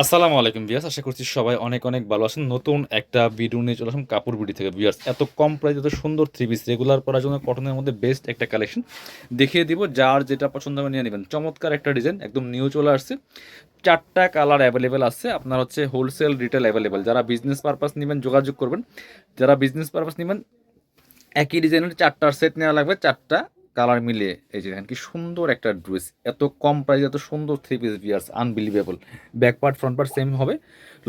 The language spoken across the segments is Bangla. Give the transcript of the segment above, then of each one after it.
আসসালামু আলাইকুম ভিউয়ার্স, আশা করছি সবাই অনেক অনেক ভালো আছেন। নতুন একটা ভিডিও নিয়ে চলে আসলাম কাপড় বিডি থেকে। ভিউয়ার্স, এত কম প্রাইস এত সুন্দর থ্রি পিস রেগুলার পরার জন্য কটনের মধ্যে বেস্ট একটা কালেকশন দেখিয়ে দিব। যার যেটা পছন্দ হবে নিয়ে নেবেন। চমৎকার একটা ডিজাইন, একদম নিউ চলে আসছে। 4টা কালার অ্যাভেলেবেল আছে আপনার, হচ্ছে হোলসেল রিটেল অ্যাভেলেবেল। যারা বিজনেস পারপাস নেবেন যোগাযোগ করবেন। যারা বিজনেস পারপাস নেবেন একই ডিজাইনের 4টার সেট নেওয়া লাগবে, 4টা কালার মিলিয়ে। এই যে দেখেন কি সুন্দর একটা ড্রেস, এত কম প্রাইস এত সুন্দর three piece viewers, unbelievable. Back part front part same হবে,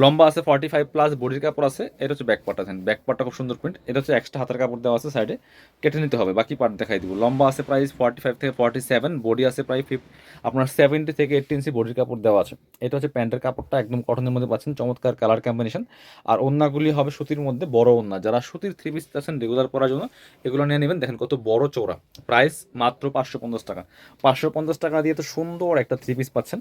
লম্বা আছে 45+, বডির কাপড় আছে। এটা হচ্ছে ব্যাক পার্ট, আছেন ব্যাক পার্টটা খুব সুন্দর প্রিন্ট। এটা হচ্ছে এক্সট্রা হাতের কাপড় দেওয়া আছে, সাইডে কেটে নিতে হবে। বাকি পার্ট দেখাই দিব। লম্বা আছে প্রাইস 45 থেকে 47, বডি আছে প্রায় আপনার 70 থেকে 80 ইঞ্চি বডির কাপড় দেওয়া আছে। এটা হচ্ছে প্যান্টের কাপড়টা, একদম কটনের মধ্যে পাচ্ছেন, চমৎকার কালার কম্বিনেশন। আর ওড়নাগুলি হবে সুতির মধ্যে, বড় ওড়না। যারা সুতির থ্রি পিস আছেন রেগুলার পরার জন্য এগুলো নিয়ে নেবেন। দেখেন কত বড় চওড়া। প্রাইস মাত্র 550 টাকা। 550 টাকা দিয়ে তো সুন্দর একটা থ্রি পিস পাচ্ছেন।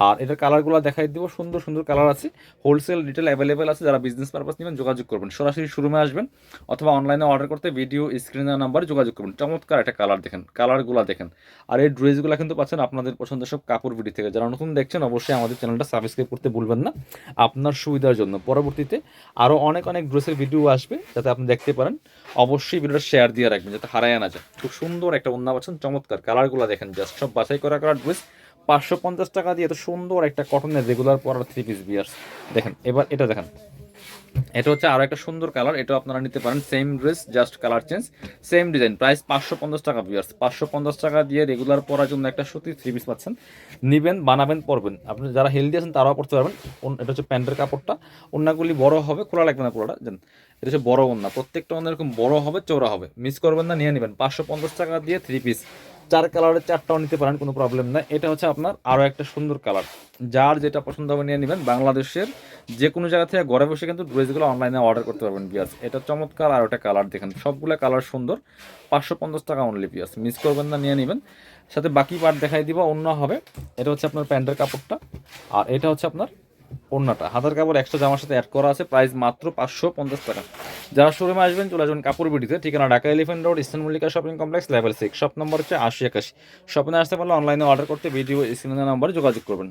আর এটার কালারগুলো দেখাই দিব, সুন্দর সুন্দর কালার আছে। হোলসেল রিটেল অ্যাভেলেবেল আছে। যারা বিজনেস পারপাস নেবেন যোগাযোগ করবেন, সরাসরি শোরুমে আসবেন অথবা অনলাইনে অর্ডার করতে ভিডিও স্ক্রিনের নাম্বারে যোগাযোগ করবেন। চমৎকার একটা কালার দেখেন, কালারগুলো দেখেন। আর এই ড্রেসগুলো কিন্তু পাচ্ছেন আপনাদের পছন্দের সব কাপড় বিডি থেকে। যারা নতুন দেখছেন অবশ্যই আমাদের চ্যানেলটা সাবস্ক্রাইব করতে ভুলবেন না, আপনার সুবিধার জন্য। পরবর্তীতে আরও অনেক অনেক ড্রেসের ভিডিও আসবে, যাতে আপনি দেখতে পারেন। অবশ্যই ভিডিওটা শেয়ার দিয়ে রাখবেন যাতে হারায় না যায়। খুব সুন্দর একটা ওড়না পাচ্ছেন, চমৎকার কালারগুলো দেখেন, জাস্ট সব বাছাই করা করা ড্রেস। 550 টাকা দিয়ে এত সুন্দর একটা কটনের রেগুলার পরার থ্রি পিস বিয়ার্স। দেখেন এবার এটা দেখেন, এটা হচ্ছে আরও একটা সুন্দর কালার। এটাও আপনারা নিতে পারেন, same dress just colour change, same design. Price 550 টাকা ভিউয়ার্স। 550 টাকা দিয়ে রেগুলার পরার জন্য একটা সুতির থ্রি পিস পাচ্ছেন। নিবেন, বানাবেন, পরবেন। আপনি যারা হেলদি আছেন তারাও পড়তে পারবেন। এটা হচ্ছে প্যান্টের কাপড়টা। ওড়নাগুলি বড় হবে, খোলা লাগবে না পুরোটা। জান, এটা হচ্ছে বড় ওড়না, প্রত্যেকটা ওড়না এরকম বড় হবে, চওড়া হবে। মিস করবেন না, নিয়ে নেবেন। 550 টাকা দিয়ে থ্রি পিস, 4 কালারের 4টাও নিতে পারেন, কোনো প্রবলেম নাই। এটা হচ্ছে আপনার আরও একটা সুন্দর কালার। যার যেটা পছন্দ হবে নিয়ে নেবেন। বাংলাদেশের যে কোনো জায়গা থেকে ঘরে বসে কিন্তু ড্রেসগুলো অনলাইনে অর্ডার করতে পারবেন পিয়াস। এটা চমৎকার আর ওটা কালার দেখেন, সবগুলো কালার সুন্দর। 550 টাকা অনলি পিয়াস, মিস করবেন না, নিয়ে নেবেন। সাথে বাকি পার্ট দেখাই দিব, অন্য হবে। এটা হচ্ছে আপনার প্যান্টের কাপড়টা, আর এটা হচ্ছে আপনার ওড়নাটা। হাতের কাপড় এক্সট্রা জামার সাথে অ্যাড করা আছে। প্রাইস মাত্র 550 টাকা। যারা শোরুমে আসবেন চলে আসবেন কাপড় বিডিতে। ঠিকানা Dhaka elephant road, eastern Mallika shopping complex, level 6, shop number হচ্ছে 80 81। শপিংয়ে আসতে পারলে অনলাইনে অর্ডার করতে ভিডিও স্ক্রিনের নাম্বারে যোগাযোগ করবেন।